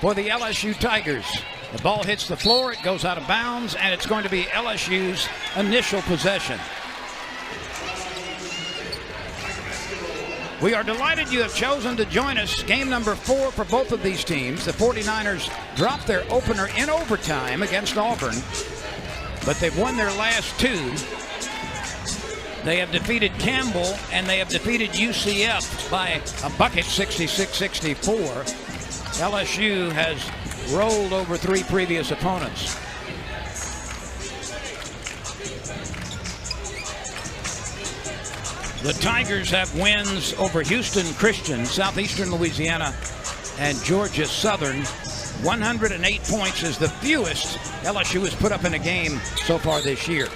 for the LSU Tigers. The ball hits the floor, it goes out of bounds, and it's going to be LSU's initial possession. We are delighted you have chosen to join us. Game number 4 for both of these teams. The 49ers dropped their opener in overtime against Auburn, but they've won their last 2. They have defeated Campbell, and they have defeated UCF by a bucket, 66-64. LSU has rolled over 3 previous opponents. The Tigers have wins over Houston Christian, Southeastern Louisiana, and Georgia Southern. 108 points is the fewest LSU has put up in a game so far this year.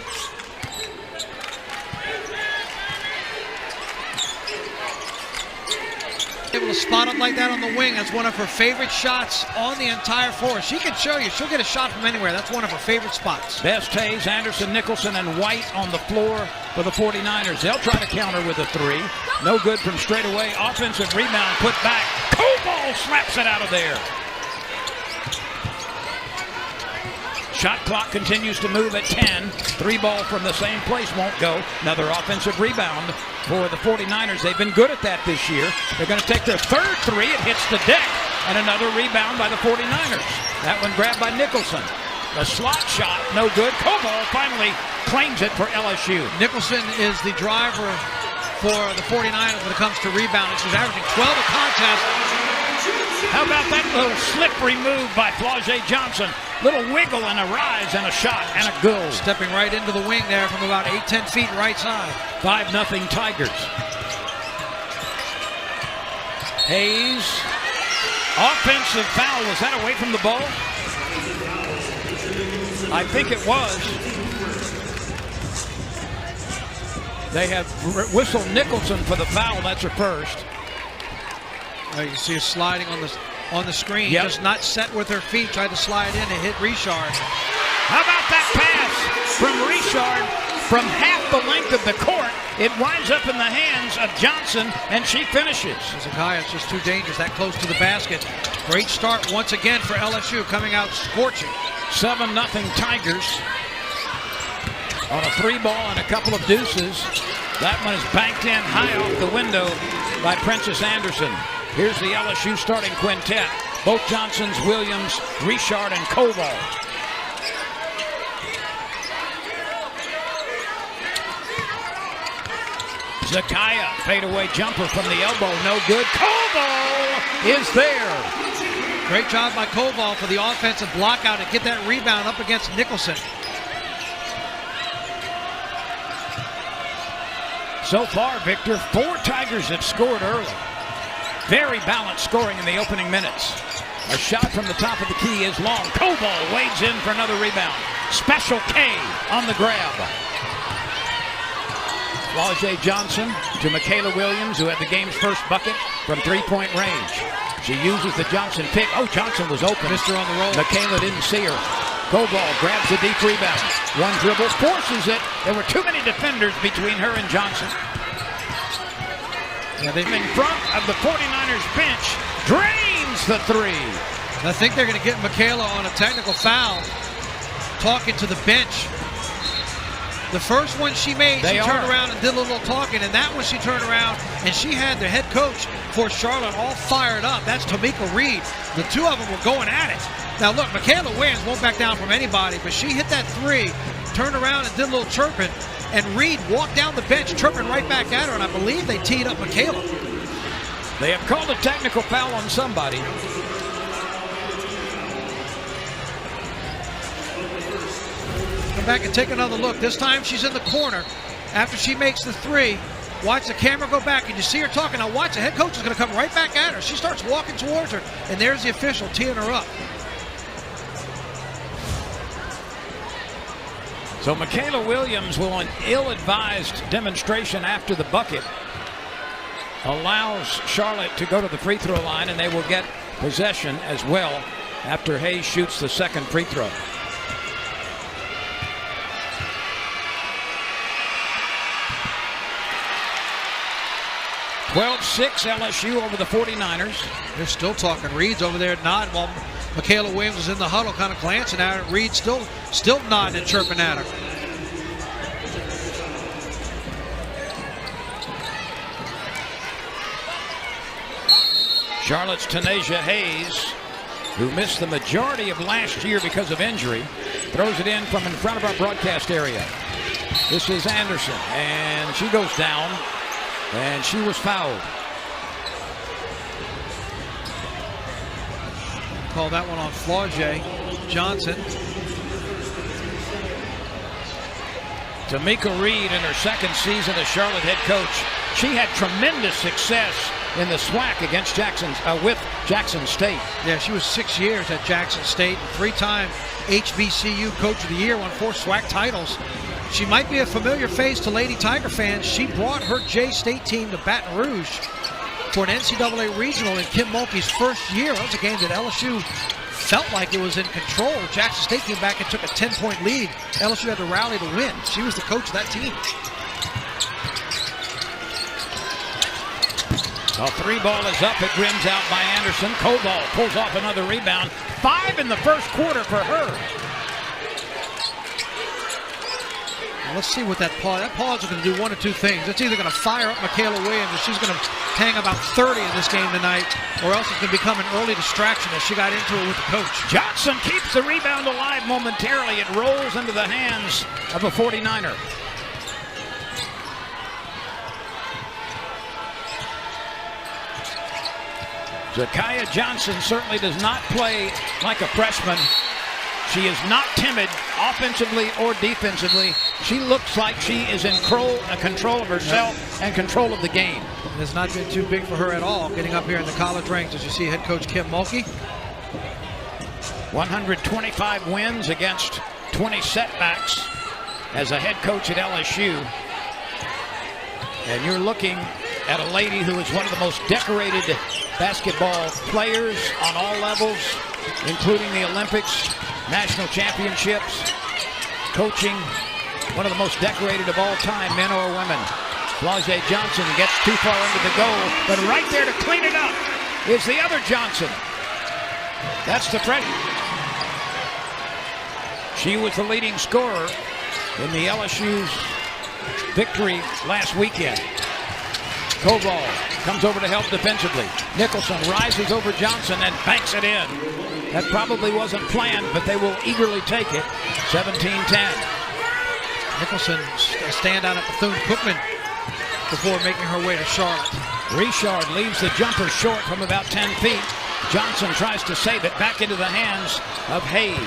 Able to spot up like that on the wing. That's one of her favorite shots on the entire floor. She can show you. She'll get a shot from anywhere. That's one of her favorite spots. Best, Hayes, Anderson, Nicholson, and White on the floor for the 49ers. They'll try to counter with a 3. No good from straight away. Offensive rebound put back. Koval slaps it out of there. Shot clock continues to move at 10. 3 ball from the same place won't go. Another offensive rebound for the 49ers. They've been good at that this year. They're going to take their 3rd 3. It hits the deck. And another rebound by the 49ers. That one grabbed by Nicholson. The slot shot, no good. Koval finally claims it for LSU. Nicholson is the driver for the 49ers when it comes to rebounding. She's averaging 12 a contest. How about that little slippery move by Flau'jae Johnson? Little wiggle and a rise and a shot and a goal. Stepping right into the wing there from about 8-10 feet right side. 5-0 Tigers. Hayes. Offensive foul. Was that away from the ball? I think it was. They have whistled Nicholson for the foul. That's her first. You see her sliding on the screen. Yep. Just not set with her feet. Tried to slide in and hit Richard. How about that pass from Richard from half the length of the court? It winds up in the hands of Johnson, and she finishes. Zakaia's just too dangerous, that close to the basket. Great start once again for LSU, coming out scorching. 7-0 Tigers on a 3 ball and a couple of deuces. That one is banked in high off the window by Princess Anderson. Here's the LSU starting quintet. Both Johnsons, Williams, Richard, and Koval. Zakaia, fadeaway jumper from the elbow, no good. Koval is there. Great job by Koval for the offensive block out and get that rebound up against Nicholson. So far, Victor, 4 Tigers have scored early. Very balanced scoring in the opening minutes. A shot from the top of the key is long. Koval wades in for another rebound. Special K on the grab. Flau'jae Johnson to Michaela Williams, who had the game's first bucket from 3-point range. She uses the Johnson pick. Oh, Johnson was open. Missed her on the roll. Michaela didn't see her. Koval grabs a deep rebound. One dribble, forces it. There were too many defenders between her and Johnson. Yeah, they've in front of the 49ers bench, drains the 3. I think they're going to get Michaela on a technical foul, talking to the bench. The first one she made, she turned around and did a little talking, and that one she turned around and she had the head coach for Charlotte all fired up. That's Tamika Reed. The 2 of them were going at it. Now look, Michaela Williams won't back down from anybody, but she hit that 3, turned around and did a little chirping, and Reed walked down the bench chirping right back at her, and I believe they teed up Michaela. They have called a technical foul on somebody. Come back and take another look. This time she's in the corner after she makes the 3. Watch the camera go back, and you see her talking. Now watch, the head coach is going to come right back at her. She starts walking towards her, and there's the official teeing her up. So Michaela Williams will, an ill-advised demonstration after the bucket, allows Charlotte to go to the free throw line, and they will get possession as well after Hayes shoots the second free throw. 12-6 LSU over the 49ers. They're still talking. Reed's over there nodding while Michaela Williams was in the huddle kind of glancing at her. Reed still nodding and chirping at her. Charlotte's Tanasia Hayes, who missed the majority of last year because of injury, throws it in from in front of our broadcast area. This is Anderson, and she goes down, and she was fouled. Call that one on Flaugier. Johnson. Tamika Reed in her second season as Charlotte head coach. She had tremendous success in the SWAC against with Jackson State. Yeah, she was 6 years at Jackson State. 3-time HBCU Coach of the Year, won 4 SWAC titles. She might be a familiar face to Lady Tiger fans. She brought her J-State team to Baton Rouge for an NCAA regional in Kim Mulkey's first year. That was a game that LSU felt like it was in control. Jackson State came back and took a 10-point lead. LSU had to rally to win. She was the coach of that team. A 3-ball is up. It rims out by Anderson. Koval pulls off another rebound. 5 in the first quarter for her. Let's see what that pause is going to do. One of two things. It's either going to fire up Michaela Williams, or she's going to hang about 30 in this game tonight, or else it's going to become an early distraction as she got into it with the coach. Johnson keeps the rebound alive momentarily. It rolls into the hands of a 49er. Zakiya Johnson certainly does not play like a freshman. She is not timid offensively or defensively. She looks like she is in control of herself and control of the game. It has not been too big for her at all, getting up here in the college ranks, as you see head coach Kim Mulkey. 125 wins against 20 setbacks as a head coach at LSU. And you're looking at a lady who is one of the most decorated basketball players on all levels, including the Olympics, national championships, coaching, one of the most decorated of all time, men or women. Flaugier Johnson gets too far under the goal, but right there to clean it up is the other Johnson. That's the freshman. She was the leading scorer in the LSU's victory last weekend. Koval comes over to help defensively. Nicholson rises over Johnson and banks it in. That probably wasn't planned, but they will eagerly take it. 17-10. Nicholson a standout at Bethune-Cookman before making her way to Charlotte. Richard leaves the jumper short from about 10 feet. Johnson tries to save it back into the hands of Hayes.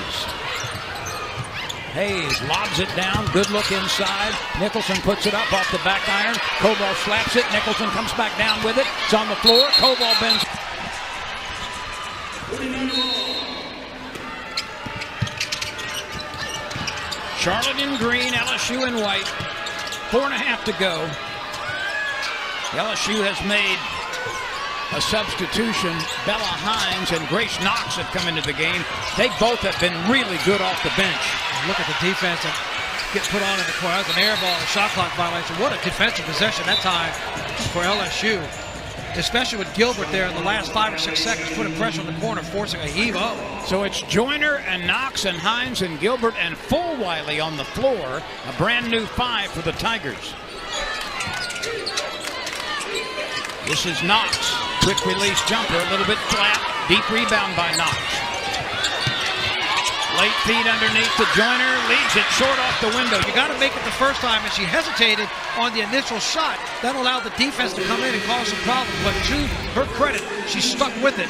Hayes lobs it down. Good look inside. Nicholson puts it up off the back iron. Koval slaps it. Nicholson comes back down with it. It's on the floor. Koval bends. Charlotte in green, LSU in white. 4.5 to go. LSU has made a substitution. Bella Hines and Grace Knox have come into the game. They both have been really good off the bench. Look at the defense and get put on in the corner. That's an air ball, a shot clock violation. What a defensive possession that time for LSU. Especially with Gilbert there in the last 5 or 6 seconds, putting pressure on the corner, forcing a heave up. So it's Joyner and Knox and Hines and Gilbert and Fulwiley on the floor. A brand new 5 for the Tigers. This is Knox. Quick release jumper, a little bit flat. Deep rebound by Knox. Late feed underneath to Joyner, leads it short off the window. You got to make it the first time, and she hesitated on the initial shot. That allowed the defense to come in and cause some problems, but to her credit, she stuck with it.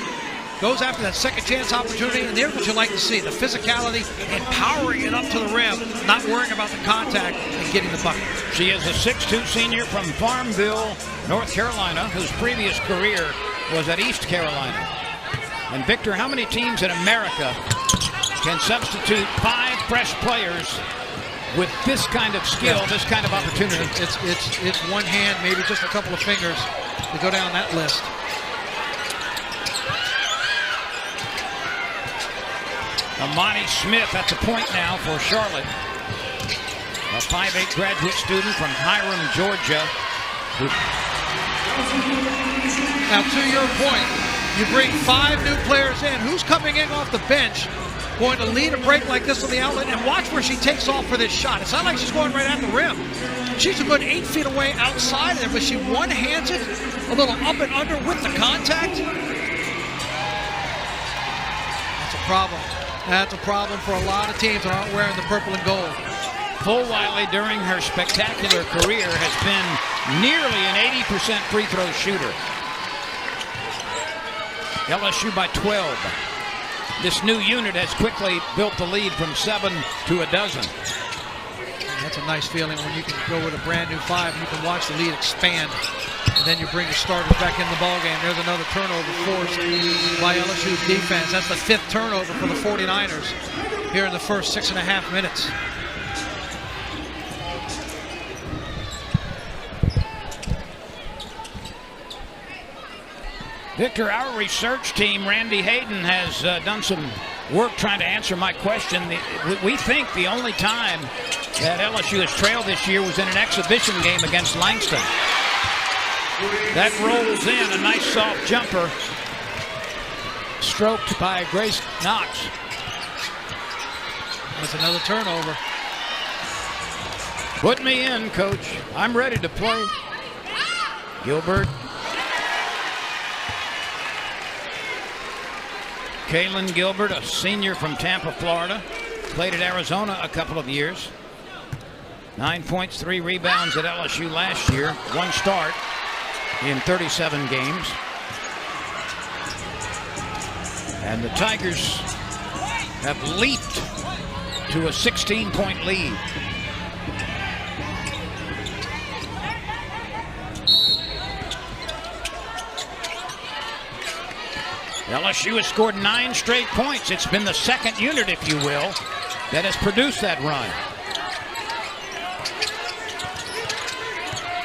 Goes after that second chance opportunity, and there's what you like to see, the physicality and powering it up to the rim, not worrying about the contact and getting the bucket. She is a 6'2 senior from Farmville, North Carolina, whose previous career was at East Carolina. And Victor, how many teams in America can substitute 5 fresh players with this kind of skill, this kind of opportunity? It's one hand, maybe just a couple of fingers to go down that list. Amani Smith, that's a point now for Charlotte. A 5'8 graduate student from Hiram, Georgia. Now, to your point, You bring 5 new players in. Who's coming in off the bench, going to lead a break like this on the outlet, and watch where she takes off for this shot. It's not like she's going right at the rim. She's a good 8 feet away outside of there, but she one-hands it, a little up and under with the contact. That's a problem. That's a problem for a lot of teams that aren't wearing the purple and gold. Fulwiley, during her spectacular career, has been nearly an 80% free throw shooter. LSU by 12. This new unit has quickly built the lead from 7 to a dozen. That's a nice feeling when you can go with a brand new 5 and you can watch the lead expand. And then you bring your starters back in the ballgame. There's another turnover forced by LSU's defense. That's the 5th turnover for the 49ers here in the first 6.5 minutes. Victor, our research team, Randy Hayden, has done some work trying to answer my question. We think the only time that LSU has trailed this year was in an exhibition game against Langston. That rolls in, a nice soft jumper, stroked by Grace Knox. That's another turnover. Put me in, coach. I'm ready to play. Gilbert. Kaylin Gilbert, a senior from Tampa, Florida. Played at Arizona a couple of years. 9 points, 3 rebounds at LSU last year. 1 start in 37 games. And the Tigers have leaped to a 16-point lead. LSU has scored 9 straight points. It's been the second unit, if you will, that has produced that run.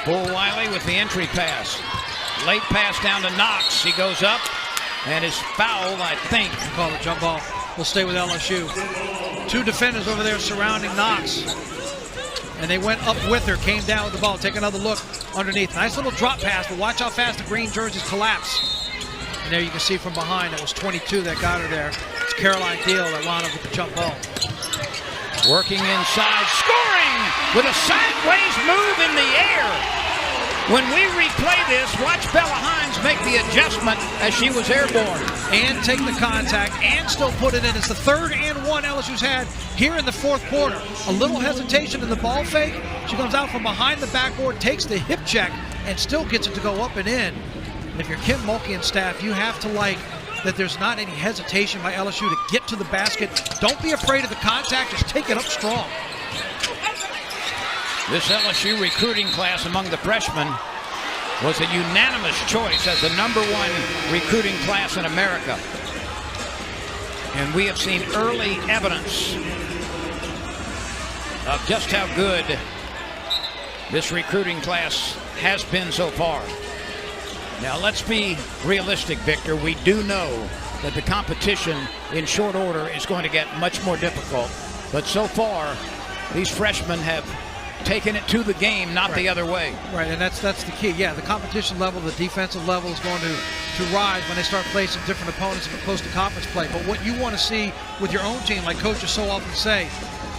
Fulwiley with the entry pass. Late pass down to Knox. He goes up and is fouled, I think. Call it jump ball. We'll stay with LSU. 2 defenders over there surrounding Knox. And they went up with her, came down with the ball. Take another look underneath. Nice little drop pass, but watch how fast the green jerseys collapse. And there you can see from behind, it was 22 that got her there. It's Caroline Deal that wound up with the jump ball. Working inside, scoring with a sideways move in the air. When we replay this, watch Bella Hines make the adjustment as she was airborne. And take the contact and still put it in. It's the 3rd and 1 LSU's had here in the 4th quarter. A little hesitation in the ball fake. She comes out from behind the backboard, takes the hip check, and still gets it to go up and in. If you're Kim Mulkey and staff, you have to like that there's not any hesitation by LSU to get to the basket. Don't be afraid of the contact, just take it up strong. This LSU recruiting class among the freshmen was a unanimous choice as the #1 recruiting class in America. And we have seen early evidence of just how good this recruiting class has been so far. Now, let's be realistic, Victor. We do know that the competition in short order is going to get much more difficult. But so far, these freshmen have taken it to the game, not the other way. Right, and that's the key. Yeah, the competition level, the defensive level is going to rise when they start facing different opponents and close to conference play. But what you want to see with your own team, like coaches so often say,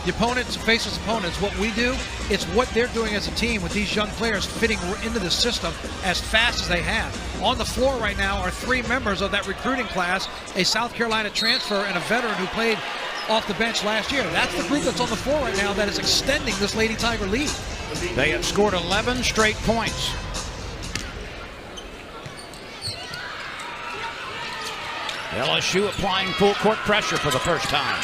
the opponents faceless opponents. What we do, it's what they're doing as a team with these young players fitting into the system as fast as they have. On the floor right now are 3 members of that recruiting class, a South Carolina transfer and a veteran who played off the bench last year. That's the group that's on the floor right now that is extending this Lady Tiger lead. They have scored 11 straight points. LSU applying full court pressure for the first time.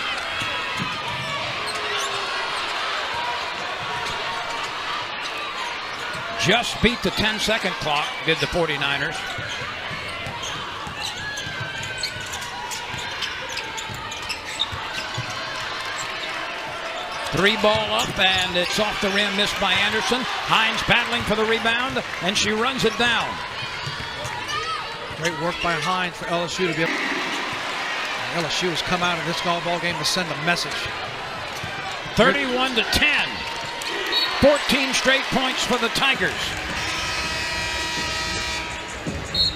Just beat the 10-second clock, did the 49ers. Three ball up, and it's off the rim, missed by Anderson. Hines battling for the rebound, and she runs it down. Great work by Hines for LSU to be able. LSU has come out of this ball game to send a message. 31-10. 14 straight points for the Tigers.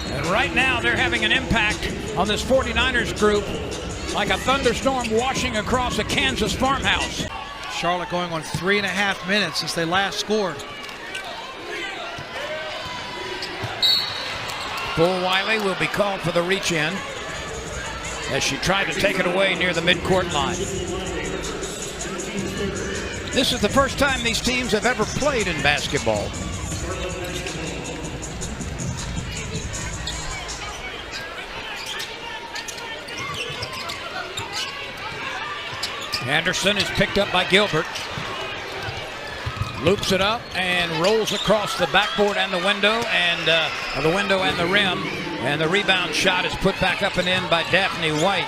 And right now they're having an impact on this 49ers group like a thunderstorm washing across a Kansas farmhouse. Charlotte going on 3.5 minutes since they last scored. Bull Wiley will be called for the reach in as she tried to take it away near the midcourt line. This is the first time these teams have ever played in basketball. Anderson is picked up by Gilbert. Loops it up and rolls across the backboard and the window and the rim. And the rebound shot is put back up and in by Daphne White.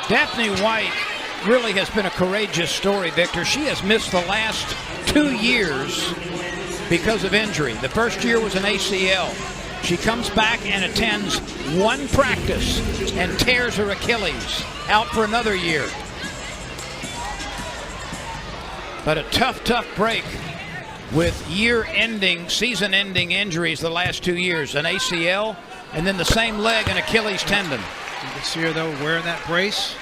Daphne White really has been a courageous story, Victor. She has missed the last 2 years because of injury. The first year was an ACL. She comes back and attends one practice and tears her Achilles, out for another year. But a tough break with year-ending, season-ending injuries the last 2 years. An ACL and then the same leg and Achilles tendon. You can see her, though, wearing that brace.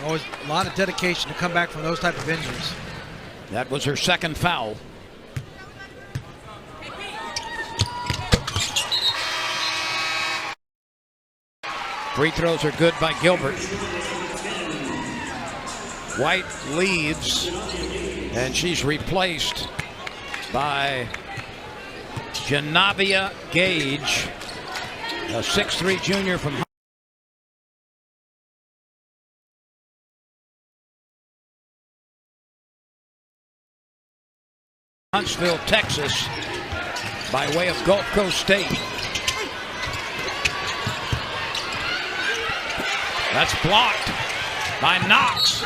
Always a lot of dedication to come back from those type of injuries. That was her second foul. Free throws are good by Gilbert. White leads, and she's replaced by Janavia Gage, a 6'3" junior from Huntsville, Texas, by way of Gulf Coast State. That's blocked by Knox.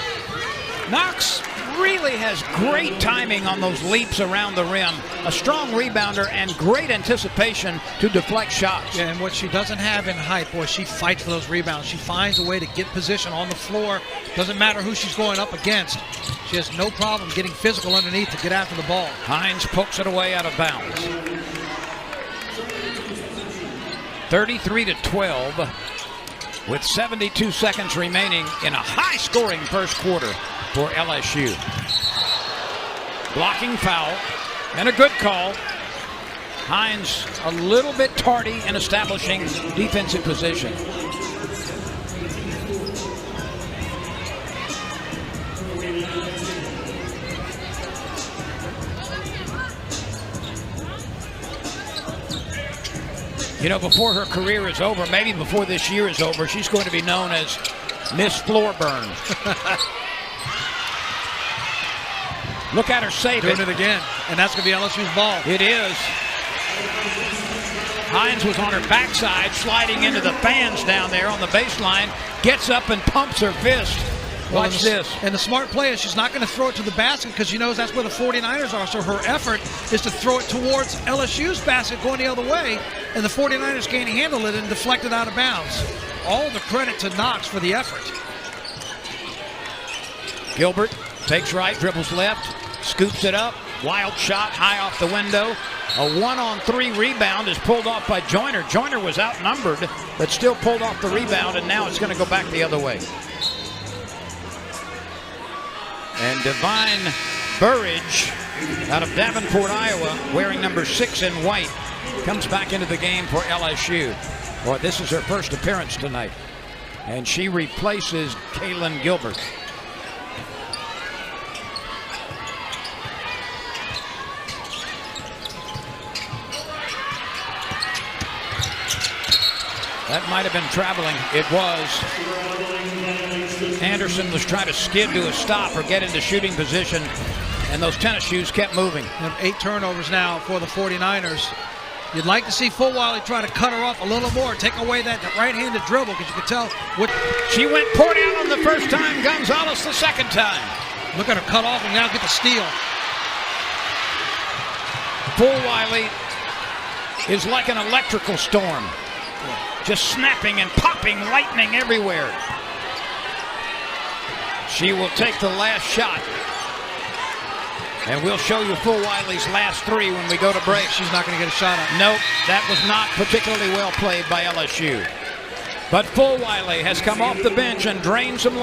Knox really has great timing on those leaps around the rim. A strong rebounder and great anticipation to deflect shots. Yeah, and what she doesn't have in height, boy, she fights for those rebounds. She finds a way to get position on the floor. Doesn't matter who she's going up against. She has no problem getting physical underneath to get after the ball. Hines pokes it away out of bounds. 33-12 with 72 seconds remaining in a high-scoring first quarter for LSU. Blocking foul and a good call. Hines a little bit tardy in establishing defensive position. You know, before her career is over, maybe before this year is over, she's going to be known as Miss Floorburn. Look at her save it. Doing it again, and that's going to be LSU's ball. It is. Hines was on her backside, sliding into the fans down there on the baseline, gets up and pumps her fist. Watch this. And the smart play is she's not going to throw it to the basket because she knows that's where the 49ers are. So her effort is to throw it towards LSU's basket going the other way. And the 49ers can't handle it and deflect it out of bounds. All the credit to Knox for the effort. Gilbert takes right, dribbles left, scoops it up. Wild shot high off the window. A 1-on-3 rebound is pulled off by Joyner. Joyner was outnumbered, but still pulled off the rebound, and now it's going to go back the other way. And Divine Burridge out of Davenport, Iowa, wearing number 6 in white, comes back into the game for LSU. Boy, this is her first appearance tonight. And she replaces Kaylin Gilbert. That might have been traveling. It was. Anderson was trying to skid to a stop or get into shooting position, and those tennis shoes kept moving. And 8 turnovers now for the 49ers. You'd like to see Fulwiley try to cut her off a little more, take away that right-handed dribble, because you can tell what. She went port out on the first time, Gonzalez the second time. Look at her cut off and now get the steal. Fulwiley is like an electrical storm. Just snapping and popping lightning everywhere. She will take the last shot. And we'll show you Fulwiley's last 3 when we go to break. She's not going to get a shot at. Nope, that was not particularly well played by LSU. But Fulwiley has come off the bench and drained some